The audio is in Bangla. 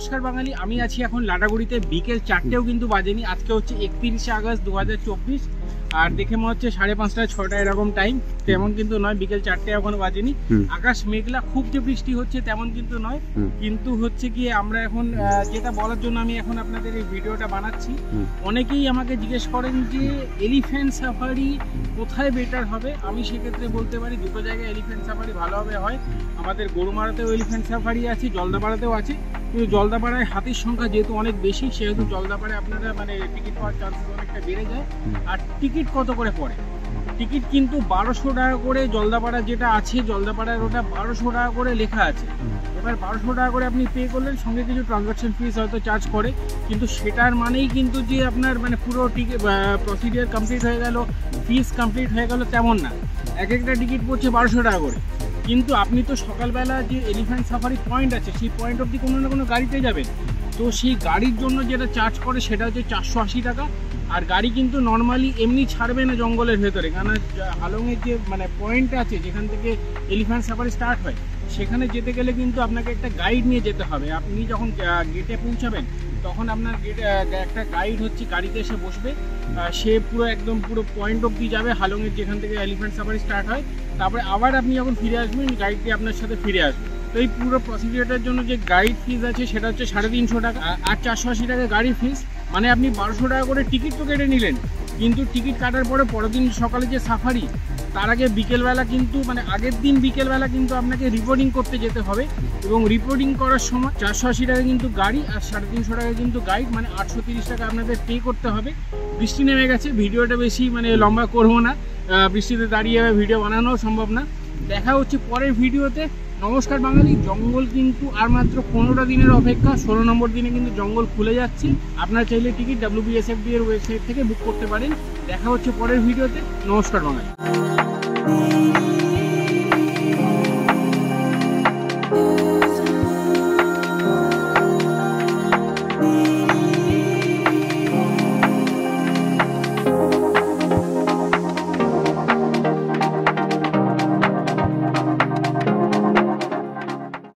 নমস্কার বাঙালি, আমি আছি এখন লাটাগুড়িতে। বিকেল 4টেও কিন্তু বাজেনি। আজকে হচ্ছে 31শে আগস্ট 2024, আর দেখে মনে হচ্ছে 5:30 6টা এরকম টাইম। তেমন কিন্তু নয়, বিকেল 4টে এখনো বাজেনি। আকাশ মেঘলা, খুব যে বৃষ্টি হচ্ছে তেমন কিন্তু নয়। কিন্তু হচ্ছে কি, আমরা এখন যেটা বলার জন্য আমি এখন আপনাদের এই ভিডিওটা বানাচ্ছি, অনেকেই আমাকে জিজ্ঞেস করেন যে এলিফ্যান্ট সাফারি কোথায় বেটার হবে। আমি সেক্ষেত্রে বলতে পারি দুটো জায়গায় এলিফ্যান্ট সাফারি ভালোভাবে হয়। আমাদের গরুমারাতেও এলিফ্যান্ট সাফারি আছে, জলদাপাড়াতেও আছে। কিন্তু জলদাপাড়ায় হাতির সংখ্যা যেহেতু অনেক বেশি, সেহেতু জলদাপাড়ায় আপনারা মানে টিকিট পাওয়ার চান্সেস অনেকটা বেড়ে যায়। আর টিকিট কত করে পড়ে? টিকিট কিন্তু 1200 টাকা করে। জলদাপাড়া যেটা আছে, জলদাপাড়ার ওটা 1200 টাকা করে লেখা আছে। এবার 1200 টাকা করে আপনি পে করলেন, সঙ্গে কিছু ট্রানজাকশন ফিস হয়তো চার্জ করে, কিন্তু সেটার মানেই কিন্তু যে আপনার মানে পুরো টিকিট প্রসিডিওর কমপ্লিট হয়ে গেল, ফিস কমপ্লিট হয়ে গেল, তেমন না। এক একটা টিকিট পড়ছে 1200 টাকা করে। কিন্তু আপনি তো সকালবেলা যে এলিফ্যান্ট সাফারি পয়েন্ট আছে, সেই পয়েন্ট অবধি কোনো না কোনো গাড়িতে যাবেন। তো সেই গাড়ির জন্য যেটা চার্জ করে সেটা হচ্ছে 480 টাকা। আর গাড়ি কিন্তু নর্মালি এমনি ছাড়বে না জঙ্গলের ভেতরে, কারণ হালংয়ের যে মানে পয়েন্ট আছে যেখান থেকে এলিফ্যান্ট সাফারি স্টার্ট হয়, সেখানে যেতে গেলে কিন্তু আপনাকে একটা গাইড নিয়ে যেতে হবে। আপনি যখন গেটে পৌঁছাবেন তখন আপনার গেটে একটা গাইড হচ্ছে গাড়িতে এসে বসবে। সে পুরো একদম পুরো পয়েন্ট অবধি যাবে, হালংয়ের যেখান থেকে এলিফ্যান্ট সাফারি স্টার্ট হয়। তারপরে আবার আপনি যখন ফিরে আসবেন, গাইডটি আপনার সাথে ফিরে আসবে। তো এই পুরো প্রসিডিওরটার জন্য যে গাইড ফিস আছে সেটা হচ্ছে 350 টাকা, আর 480 টাকা গাড়ি ফিস। মানে আপনি 1200 টাকা করে টিকিট তো কেটে নিলেন, কিন্তু টিকিট কাটার পরে পরের দিন সকালে যে সাফারি, তার আগে বিকেলবেলা কিন্তু মানে আগের দিন বিকেলবেলা কিন্তু আপনাকে রিপোর্টিং করতে যেতে হবে। এবং রিপোর্টিং করার সময় 480 টাকা কিন্তু গাড়ি আর 350 টাকা কিন্তু গাইড, মানে 830 টাকা আপনাদের পে করতে হবে। বৃষ্টি নেমে গেছে, ভিডিওটা বেশি মানে লম্বা করবো না, বৃষ্টিতে দাঁড়িয়ে ভিডিও বানানোও সম্ভব না। দেখা হচ্ছে পরের ভিডিওতে। নমস্কার বাঙালি। জঙ্গল কিন্তু আর মাত্র 15টা দিনের অপেক্ষা, 16 নম্বর দিনে কিন্তু জঙ্গল খুলে যাচ্ছে। আপনারা চাইলে টিকিট WBSFD এর ওয়েবসাইট থেকে বুক করতে পারেন। দেখা হচ্ছে পরের ভিডিওতে। নমস্কার বাঙালি।